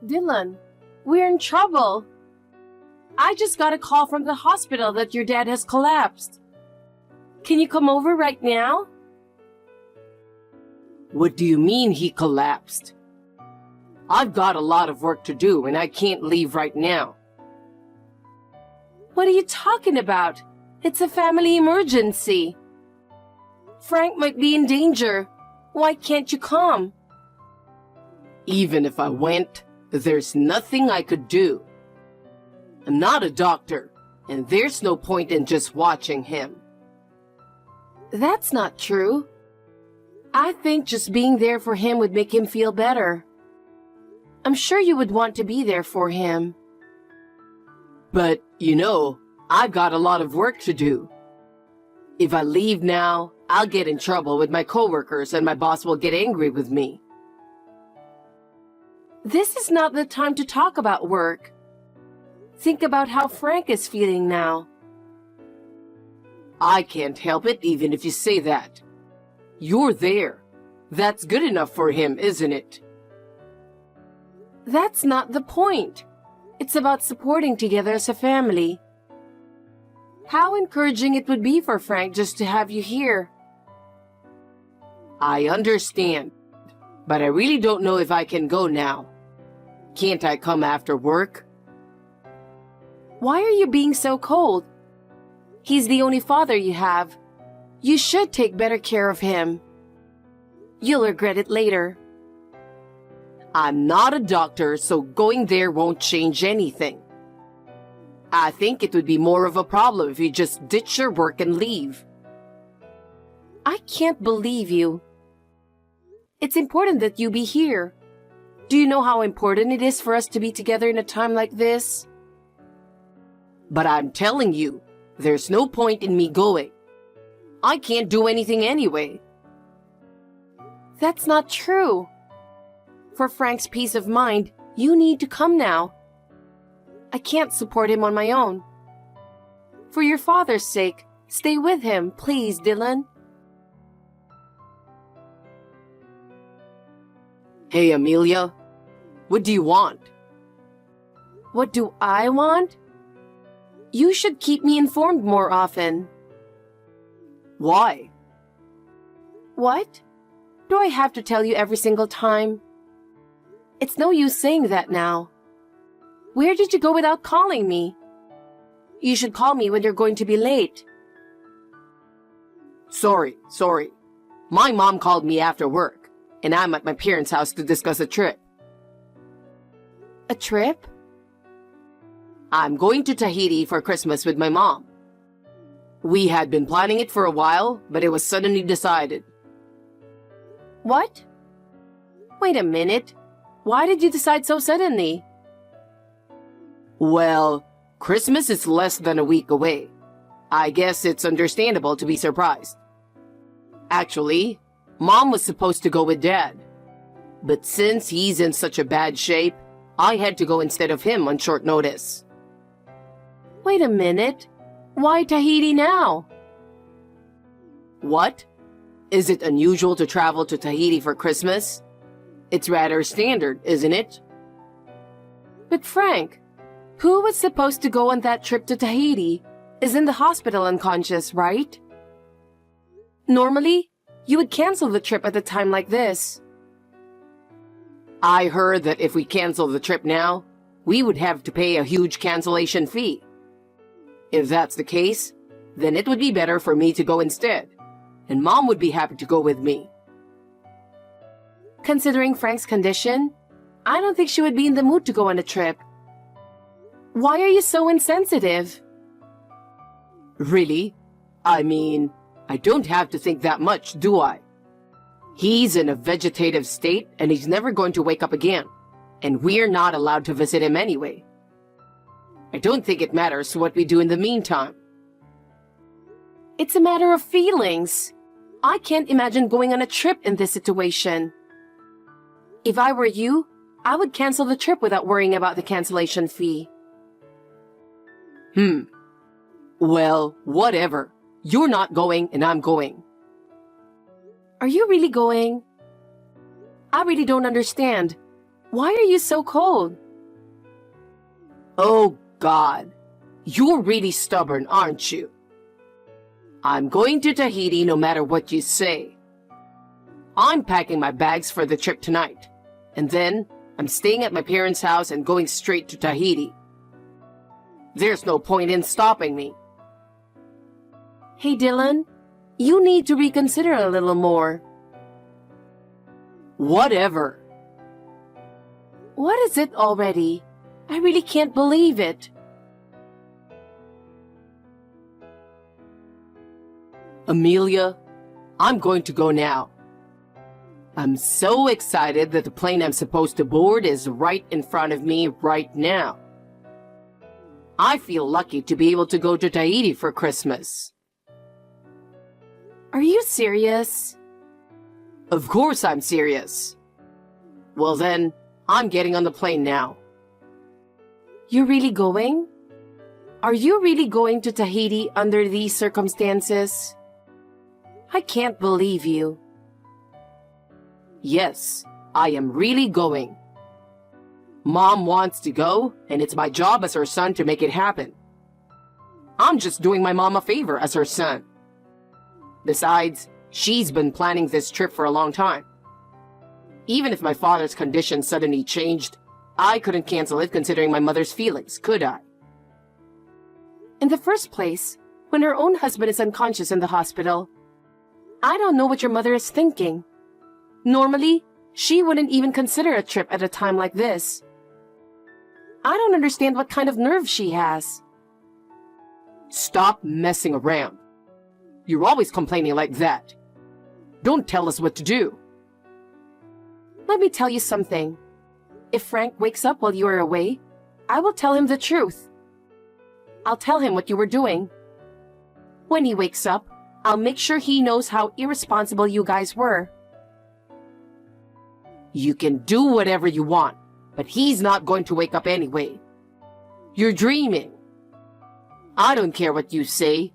Dylan, we're in trouble. I just got a call from the hospital that your dad has collapsed. Can you come over right now? What do you mean he collapsed? I've got a lot of work to do and I can't leave right now. What are you talking about? It's a family emergency. Frank might be in danger. Why can't you come? Even if I went, there's nothing I could do. I'm not a doctor, and there's no point in just watching him. That's not true. I think just being there for him would make him feel better. I'm sure you would want to be there for him. But, I've got a lot of work to do. If I leave now, I'll get in trouble with my coworkers and my boss will get angry with me. This is not the time to talk about work. Think about how Frank is feeling now. I can't help it even if you say that. You're there. That's good enough for him, isn't it? That's not the point. It's about supporting together as a family. How encouraging it would be for Frank just to have you here. I understand, but I really don't know if I can go now. Can't I come after work? Why are you being so cold? He's the only father you have. You should take better care of him. You'll regret it later. I'm not a doctor, so going there won't change anything. I think it would be more of a problem if you just ditch your work and leave. I can't believe you. It's important that you be here. Do you know how important it is for us to be together in a time like this? But I'm telling you, there's no point in me going. I can't do anything anyway. That's not true. For Frank's peace of mind, you need to come now. I can't support him on my own. For your father's sake, stay with him, please, Dylan. Hey, Amelia. What do you want? What do I want? You should keep me informed more often. Why? What? Do I have to tell you every single time? It's no use saying that now. Where did you go without calling me? You should call me when you're going to be late. Sorry. My mom called me after work, and I'm at my parents' house to discuss a trip. A trip? I'm going to Tahiti for Christmas with my mom. We had been planning it for a while, but it was suddenly decided. What? Wait a minute. Why did you decide so suddenly? Well, Christmas is less than a week away. I guess it's understandable to be surprised. Actually, Mom was supposed to go with Dad. But since he's in such a bad shape, I had to go instead of him on short notice. Wait a minute. Why Tahiti now? What? Is it unusual to travel to Tahiti for Christmas? It's rather standard, isn't it? But Frank, who was supposed to go on that trip to Tahiti is in the hospital unconscious, right? Normally, you would cancel the trip at a time like this. I heard that if we cancel the trip now, we would have to pay a huge cancellation fee. If that's the case, then it would be better for me to go instead, and Mom would be happy to go with me. Considering Frank's condition, I don't think she would be in the mood to go on a trip. Why are you so insensitive? Really? I mean, I don't have to think that much, do I? He's in a vegetative state and he's never going to wake up again, and we're not allowed to visit him anyway. I don't think it matters what we do in the meantime. It's a matter of feelings. I can't imagine going on a trip in this situation. If I were you, I would cancel the trip without worrying about the cancellation fee. Well, whatever. You're not going and I'm going. Are you really going? I really don't understand. Why are you so cold? Oh, God. You're really stubborn, aren't you? I'm going to Tahiti no matter what you say. I'm packing my bags for the trip tonight, and then I'm staying at my parents' house and going straight to Tahiti. There's no point in stopping me. Hey, Dylan, you need to reconsider a little more. Whatever. What is it already? I really can't believe it. Amelia, I'm going to go now. I'm so excited that the plane I'm supposed to board is right in front of me right now. I feel lucky to be able to go to Tahiti for Christmas. Are you serious? Of course I'm serious. Well then, I'm getting on the plane now. You're really going? Are you really going to Tahiti under these circumstances? I can't believe you. Yes, I am really going. Mom wants to go, and it's my job as her son to make it happen. I'm just doing my mom a favor as her son. Besides, she's been planning this trip for a long time. Even if my father's condition suddenly changed, I couldn't cancel it considering my mother's feelings, could I? In the first place, when her own husband is unconscious in the hospital, I don't know what your mother is thinking. Normally, she wouldn't even consider a trip at a time like this. I don't understand what kind of nerve she has. Stop messing around. You're always complaining like that. Don't tell us what to do. Let me tell you something. If Frank wakes up while you are away, I will tell him the truth. I'll tell him what you were doing. When he wakes up, I'll make sure he knows how irresponsible you guys were. You can do whatever you want, but he's not going to wake up anyway. You're dreaming. I don't care what you say.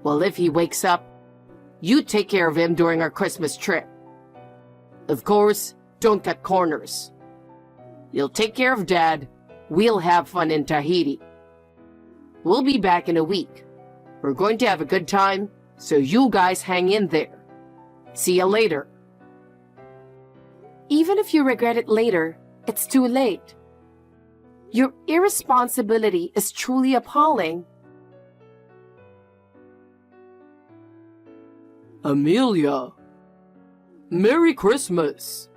Well, if he wakes up, you take care of him during our Christmas trip. Of course, don't cut corners. You'll take care of Dad. We'll have fun in Tahiti. We'll be back in a week. We're going to have a good time, so you guys hang in there. See you later. Even if you regret it later, it's too late. Your irresponsibility is truly appalling. Amelia, Merry Christmas.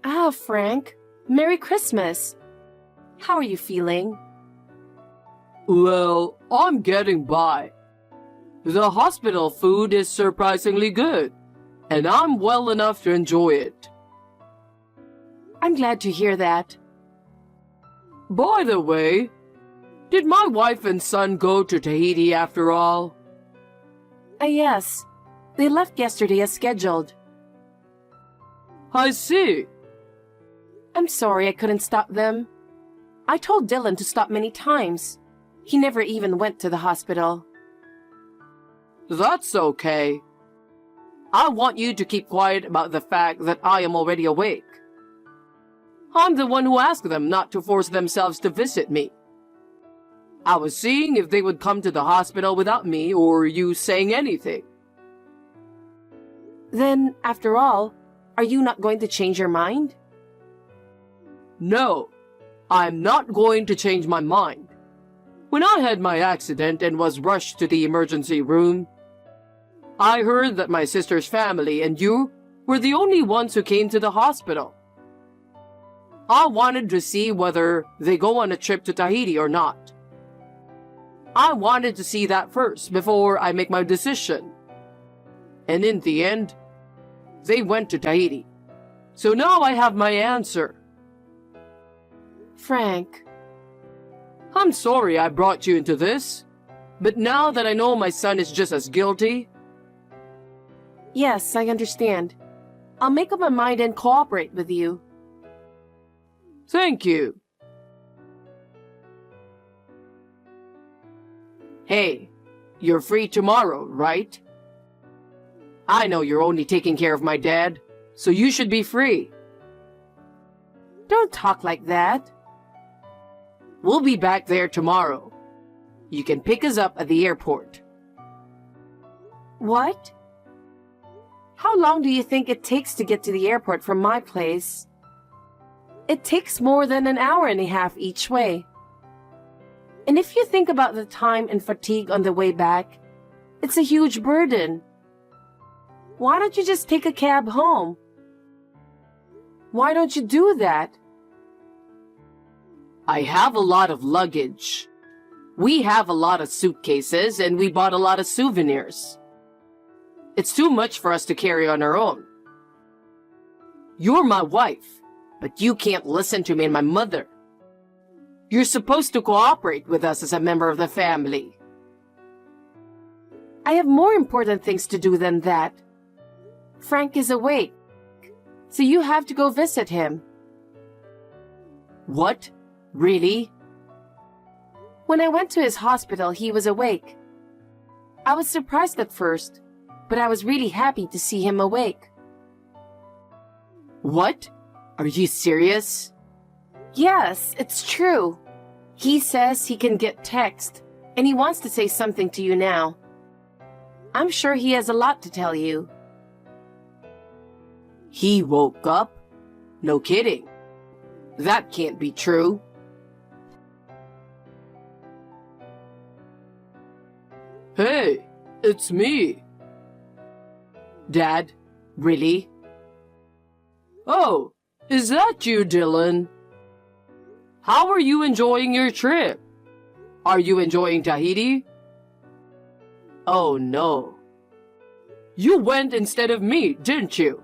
Ah, Frank, Merry Christmas. How are you feeling? Well, I'm getting by. The hospital food is surprisingly good, and I'm well enough to enjoy it. I'm glad to hear that. By the way, did my wife and son go to Tahiti after all? Yes, they left yesterday as scheduled. I see. I'm sorry I couldn't stop them. I told Dylan to stop many times. He never even went to the hospital. That's okay. I want you to keep quiet about the fact that I am already awake. I'm the one who asked them not to force themselves to visit me. I was seeing if they would come to the hospital without me or you saying anything. Then, after all, are you not going to change your mind? No, I'm not going to change my mind. When I had my accident and was rushed to the emergency room, I heard that my sister's family and you were the only ones who came to the hospital. I wanted to see whether they go on a trip to Tahiti or not. I wanted to see that first before I make my decision. And in the end, they went to Tahiti. So now I have my answer. Frank. I'm sorry I brought you into this, but now that I know my son is just as guilty... Yes, I understand. I'll make up my mind and cooperate with you. Thank you. Hey, you're free tomorrow, right? I know you're only taking care of my dad, so you should be free. Don't talk like that. We'll be back there tomorrow. You can pick us up at the airport. What? How long do you think it takes to get to the airport from my place? It takes more than an hour and a half each way. And if you think about the time and fatigue on the way back, it's a huge burden. Why don't you just take a cab home? Why don't you do that? I have a lot of luggage. We have a lot of suitcases and we bought a lot of souvenirs. It's too much for us to carry on our own. You're my wife, but you can't listen to me and my mother. You're supposed to cooperate with us as a member of the family. I have more important things to do than that. Frank is awake, so you have to go visit him. What? Really? When I went to his hospital, he was awake. I was surprised at first, but I was really happy to see him awake. What? Are you serious? Yes, it's true. He says he can get text, and he wants to say something to you now. I'm sure he has a lot to tell you. He woke up? No kidding. That can't be true. Hey, it's me. Dad, really? Oh, is that you, Dylan? How are you enjoying your trip? Are you enjoying Tahiti? Oh no. You went instead of me, didn't you?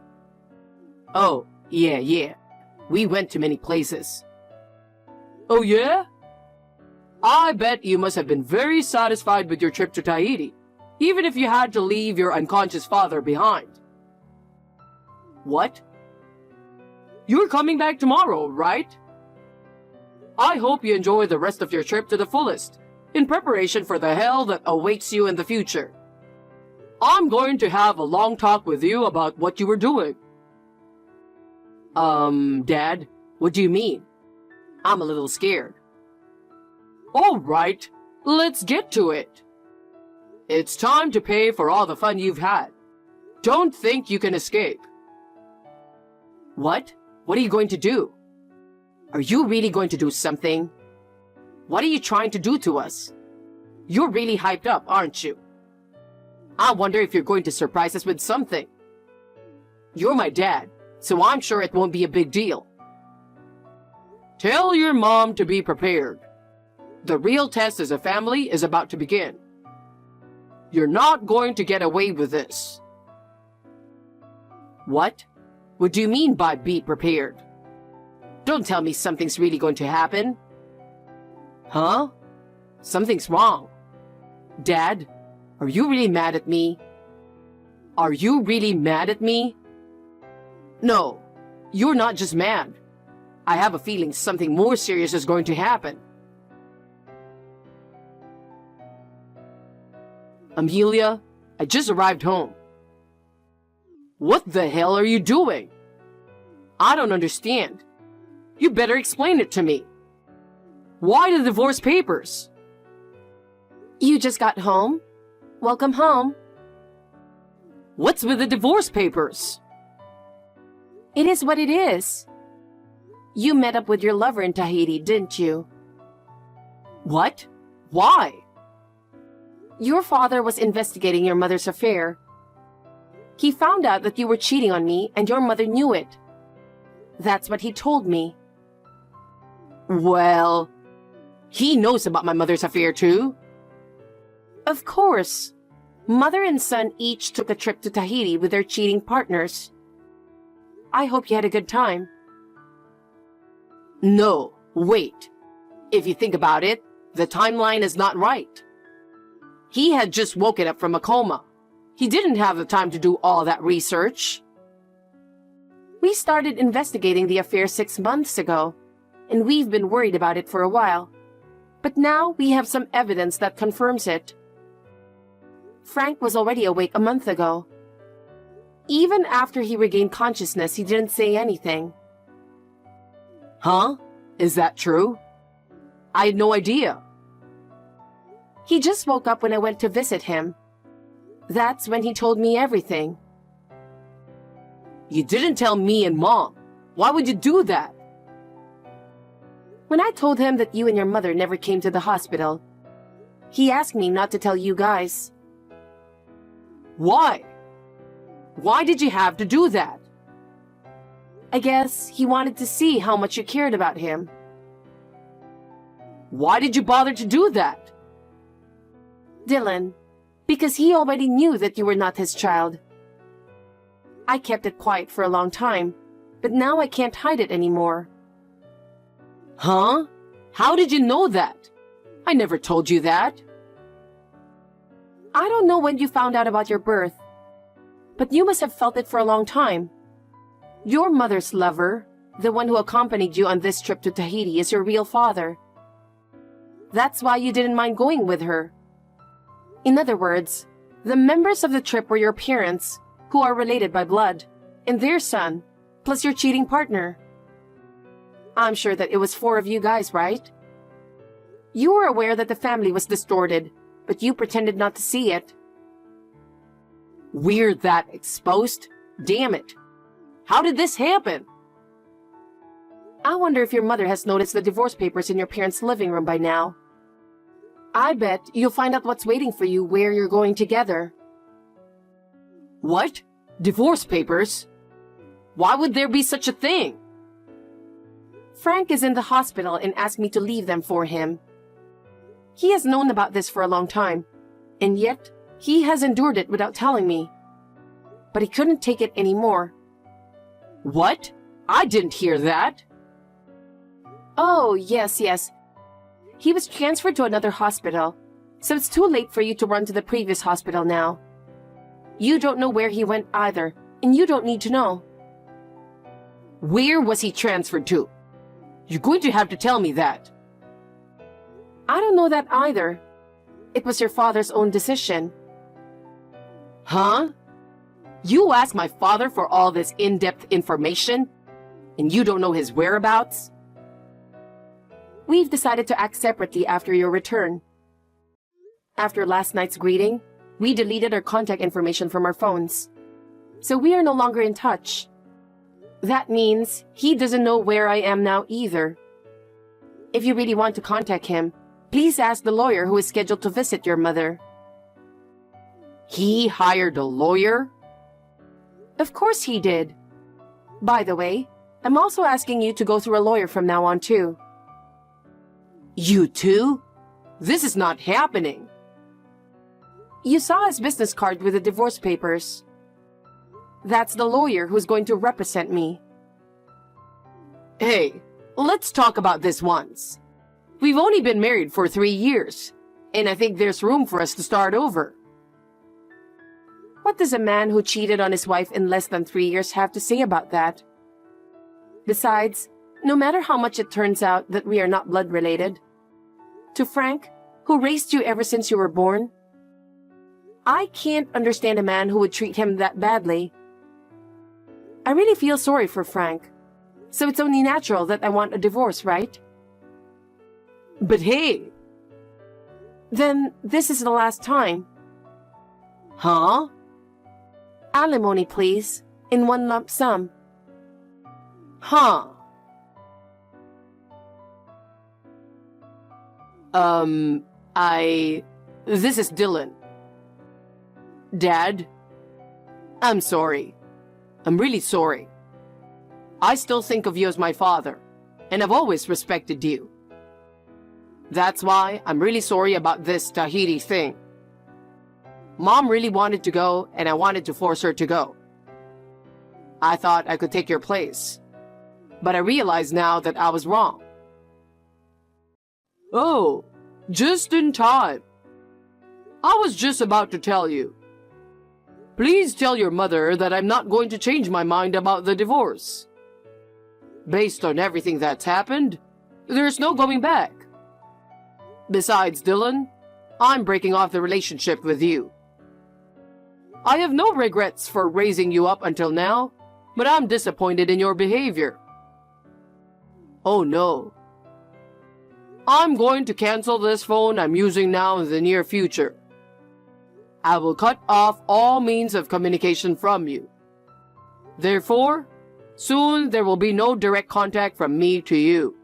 Oh, yeah. We went to many places. Oh yeah? I bet you must have been very satisfied with your trip to Tahiti, even if you had to leave your unconscious father behind. What? You're coming back tomorrow, right? I hope you enjoy the rest of your trip to the fullest, in preparation for the hell that awaits you in the future. I'm going to have a long talk with you about what you were doing. Dad, what do you mean? I'm a little scared. All right, let's get to it. It's time to pay for all the fun you've had. Don't think you can escape. What? What are you going to do? Are you really going to do something? What are you trying to do to us? You're really hyped up, aren't you? I wonder if you're going to surprise us with something. You're my dad, so I'm sure it won't be a big deal. Tell your mom to be prepared. The real test as a family is about to begin. You're not going to get away with this. What? What do you mean by be prepared? Don't tell me something's really going to happen. Huh? Something's wrong. Dad, are you really mad at me? Are you really mad at me? No, you're not just mad. I have a feeling something more serious is going to happen. Amelia, I just arrived home. What the hell are you doing? I don't understand. You better explain it to me. Why the divorce papers? You just got home? Welcome home. What's with the divorce papers? It is what it is. You met up with your lover in Tahiti, didn't you? What? Why? Your father was investigating your mother's affair. He found out that you were cheating on me and your mother knew it. That's what he told me. Well, he knows about my mother's affair too. Of course. Mother and son each took a trip to Tahiti with their cheating partners. I hope you had a good time. No, wait. If you think about it, the timeline is not right. He had just woken up from a coma. He didn't have the time to do all that research. We started investigating the affair 6 months ago, and we've been worried about it for a while. But now we have some evidence that confirms it. Frank was already awake a month ago. Even after he regained consciousness, he didn't say anything. Huh? Is that true? I had no idea. He just woke up when I went to visit him. That's when he told me everything. You didn't tell me and Mom. Why would you do that? When I told him that you and your mother never came to the hospital, he asked me not to tell you guys. Why? Why did you have to do that? I guess he wanted to see how much you cared about him. Why did you bother to do that? Dylan, because he already knew that you were not his child. I kept it quiet for a long time, but now I can't hide it anymore. Huh? How did you know that? I never told you that. I don't know when you found out about your birth, but you must have felt it for a long time. Your mother's lover, the one who accompanied you on this trip to Tahiti, is your real father. That's why you didn't mind going with her. In other words, the members of the trip were your parents, who are related by blood, and their son, plus your cheating partner. I'm sure that it was 4 of you guys, right? You were aware that the family was distorted, but you pretended not to see it. We're that exposed? Damn it. How did this happen? I wonder if your mother has noticed the divorce papers in your parents' living room by now. I bet you'll find out what's waiting for you where you're going together. What? Divorce papers? Why would there be such a thing? Frank is in the hospital and asked me to leave them for him. He has known about this for a long time, and yet he has endured it without telling me. But he couldn't take it anymore. What? I didn't hear that. Oh, yes. He was transferred to another hospital, so it's too late for you to run to the previous hospital now. You don't know where he went either, and you don't need to know. Where was he transferred to? You're going to have to tell me that. I don't know that either. It was your father's own decision. Huh? You asked my father for all this in-depth information, and you don't know his whereabouts? We've decided to act separately after your return. After last night's greeting, we deleted our contact information from our phones. So we are no longer in touch. That means he doesn't know where I am now either. If you really want to contact him, please ask the lawyer who is scheduled to visit your mother. He hired a lawyer? Of course he did. By the way, I'm also asking you to go through a lawyer from now on too. You too? This is not happening. You saw his business card with the divorce papers. That's the lawyer who's going to represent me. Hey, let's talk about this once. We've only been married for 3 years, and I think there's room for us to start over. What does a man who cheated on his wife in less than 3 years have to say about that? Besides, no matter how much it turns out that we are not blood related, to Frank, who raised you ever since you were born, I can't understand a man who would treat him that badly. I really feel sorry for Frank, so it's only natural that I want a divorce, right? But hey! Then this is the last time. Huh? Alimony, please, in one lump sum. Huh? This is Dylan. Dad, I'm sorry. I'm really sorry. I still think of you as my father, and I've always respected you. That's why I'm really sorry about this Tahiti thing. Mom really wanted to go, and I wanted to force her to go. I thought I could take your place, but I realize now that I was wrong. Oh, just in time. I was just about to tell you. Please tell your mother that I'm not going to change my mind about the divorce. Based on everything that's happened, there's no going back. Besides, Dylan, I'm breaking off the relationship with you. I have no regrets for raising you up until now, but I'm disappointed in your behavior. Oh no. I'm going to cancel this phone I'm using now in the near future. I will cut off all means of communication from you. Therefore, soon there will be no direct contact from me to you.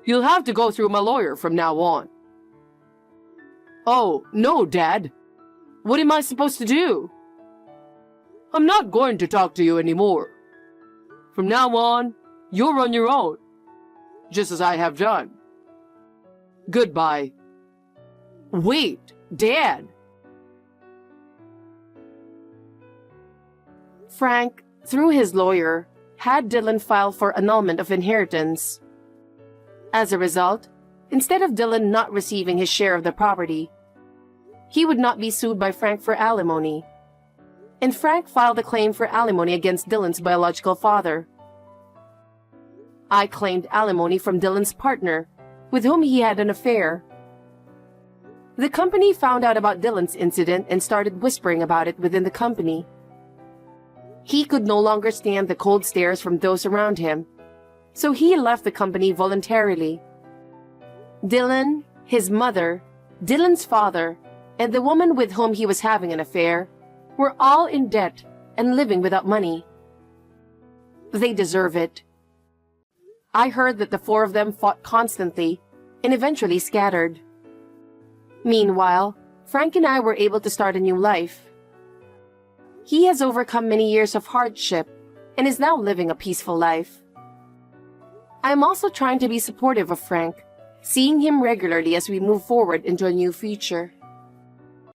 You'll have to go through my lawyer from now on. Oh, no, Dad. What am I supposed to do? I'm not going to talk to you anymore. From now on, you're on your own, just as I have done. Goodbye. Wait, Dad. Frank, through his lawyer, had Dylan file for annulment of inheritance. As a result, instead of Dylan not receiving his share of the property, he would not be sued by Frank for alimony. And Frank filed a claim for alimony against Dylan's biological father. I claimed alimony from Dylan's partner, with whom he had an affair. The company found out about Dylan's incident and started whispering about it within the company. He could no longer stand the cold stares from those around him, so he left the company voluntarily. Dylan, his mother, Dylan's father, and the woman with whom he was having an affair were all in debt and living without money. They deserve it. I heard that the four of them fought constantly and eventually scattered. Meanwhile, Frank and I were able to start a new life. He has overcome many years of hardship and is now living a peaceful life. I am also trying to be supportive of Frank, seeing him regularly as we move forward into a new future.